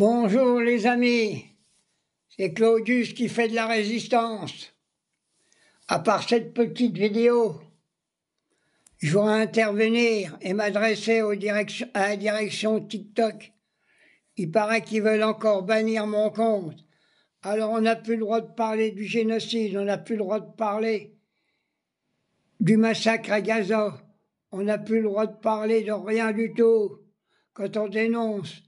Bonjour les amis, c'est Claudius qui fait de la résistance. À part cette petite vidéo, je voudrais intervenir et m'adresser à la direction TikTok. Il paraît qu'ils veulent encore bannir mon compte. Alors on n'a plus le droit de parler du génocide, on n'a plus le droit de parler du massacre à Gaza, on n'a plus le droit de parler de rien du tout. Quand on dénonce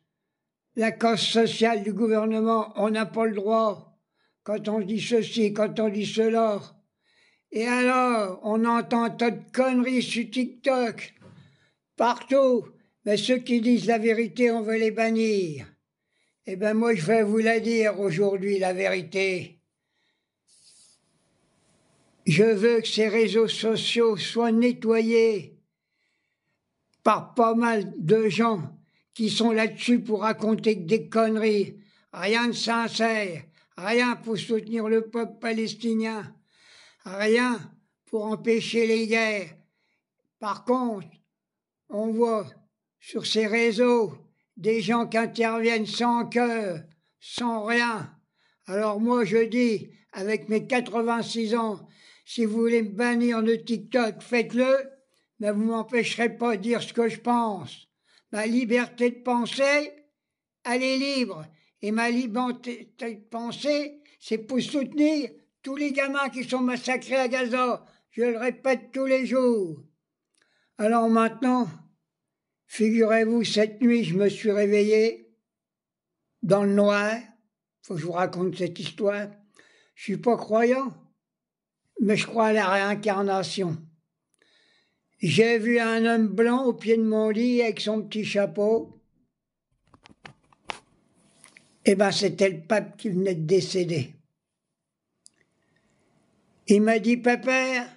la cause sociale du gouvernement, on n'a pas le droit. Quand on dit ceci, quand on dit cela. Et alors, on entend un tas de conneries sur TikTok, partout. Mais ceux qui disent la vérité, on veut les bannir. Eh bien, moi, je vais vous la dire aujourd'hui, la vérité. Je veux que ces réseaux sociaux soient nettoyés par pas mal de gens qui sont là-dessus pour raconter que des conneries, rien de sincère, rien pour soutenir le peuple palestinien, rien pour empêcher les guerres. Par contre, on voit sur ces réseaux des gens qui interviennent sans cœur, sans rien. Alors moi je dis, avec mes 86 ans, si vous voulez me bannir de TikTok, faites-le, mais vous ne m'empêcherez pas de dire ce que je pense. Ma liberté de penser, elle est libre. Et ma liberté de penser, c'est pour soutenir tous les gamins qui sont massacrés à Gaza. Je le répète tous les jours. Alors maintenant, figurez-vous, cette nuit, je me suis réveillé dans le noir. Faut que je vous raconte cette histoire. Je suis pas croyant, mais je crois à la réincarnation. J'ai vu un homme blanc au pied de mon lit avec son petit chapeau. Eh bien, c'était le pape qui venait de décéder. Il m'a dit, Pépère,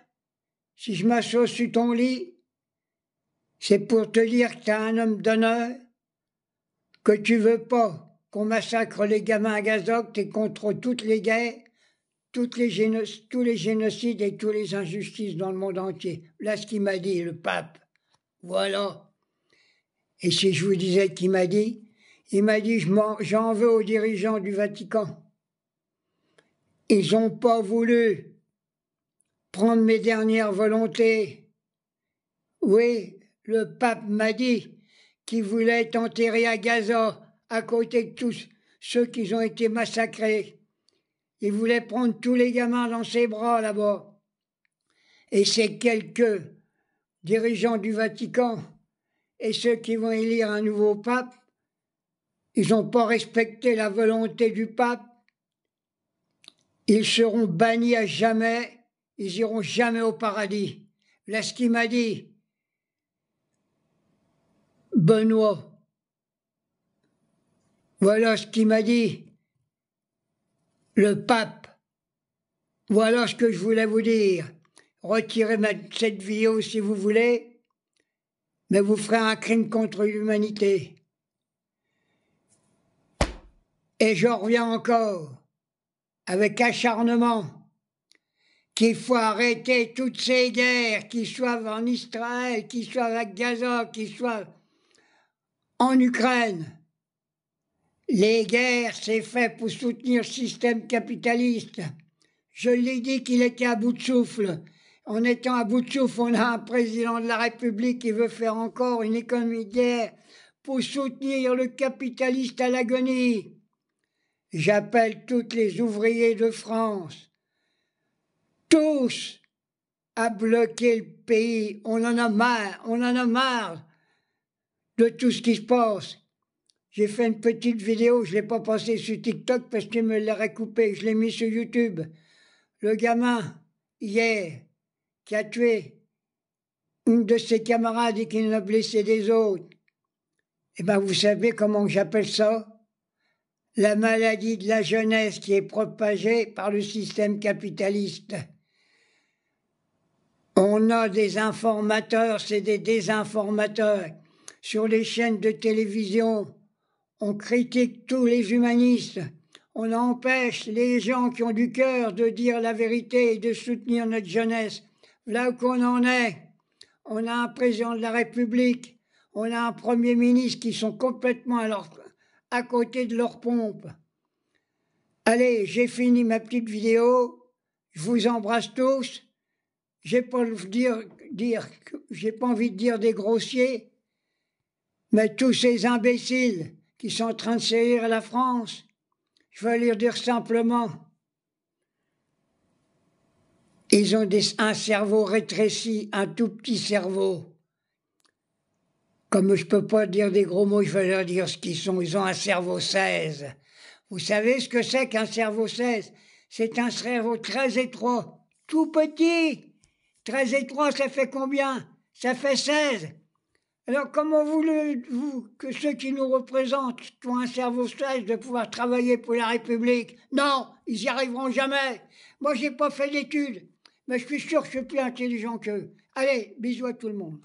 si je m'assois sur ton lit, c'est pour te dire que tu es un homme d'honneur, que tu veux pas qu'on massacre les gamins à Gaza, que tu es contre toutes les guerres, tous les génocides et toutes les injustices dans le monde entier. Voilà ce qu'il m'a dit, le pape. Voilà. Et si je vous disais qu'il m'a dit, il m'a dit, j'en veux aux dirigeants du Vatican. Ils n'ont pas voulu prendre mes dernières volontés. Oui, le pape m'a dit qu'il voulait être enterré à Gaza, à côté de tous ceux qui ont été massacrés. Il voulait prendre tous les gamins dans ses bras là-bas. Et ces quelques dirigeants du Vatican et ceux qui vont élire un nouveau pape, ils n'ont pas respecté la volonté du pape. Ils seront bannis à jamais, ils n'iront jamais au paradis. Là, ce qu'il m'a dit, Benoît, voilà ce qu'il m'a dit, le pape. Voilà ce que je voulais vous dire. Retirez cette vidéo si vous voulez, mais vous ferez un crime contre l'humanité. Et j'en reviens encore, avec acharnement, qu'il faut arrêter toutes ces guerres, qu'ils soient en Israël, qu'ils soient à Gaza, qu'ils soient en Ukraine. Les guerres, c'est fait pour soutenir le système capitaliste. Je l'ai dit qu'il était à bout de souffle. En étant à bout de souffle, on a un président de la République qui veut faire encore une économie de guerre pour soutenir le capitaliste à l'agonie. J'appelle tous les ouvriers de France, tous, à bloquer le pays. On en a marre de tout ce qui se passe. J'ai fait une petite vidéo, je ne l'ai pas passée sur TikTok parce qu'il me l'aurait coupée, je l'ai mis sur YouTube. Le gamin, hier, qui a tué une de ses camarades et qui en a blessé des autres. Eh bien, vous savez comment j'appelle ça? La maladie de la jeunesse qui est propagée par le système capitaliste. On a des informateurs, c'est des désinformateurs. Sur les chaînes de télévision, on critique tous les humanistes. On empêche les gens qui ont du cœur de dire la vérité et de soutenir notre jeunesse. Là où on en est, on a un président de la République, on a un Premier ministre qui sont complètement à côté de leur pompe. Allez, j'ai fini ma petite vidéo. Je vous embrasse tous. J'ai pas envie de dire des grossiers, mais tous ces imbéciles qui sont en train de sévir la France, je vais leur dire simplement, ils ont un cerveau rétréci, un tout petit cerveau. Comme je ne peux pas dire des gros mots, je vais leur dire ce qu'ils sont. Ils ont un cerveau 16. Vous savez ce que c'est qu'un cerveau 16? C'est un cerveau très étroit, tout petit. Très étroit, ça fait combien? Ça fait 16. Alors comment voulez-vous que ceux qui nous représentent ont un cerveau 16 de pouvoir travailler pour la République? Non, ils n'y arriveront jamais. Moi, j'ai pas fait d'études, mais je suis sûr que je suis plus intelligent qu'eux. Allez, bisous à tout le monde.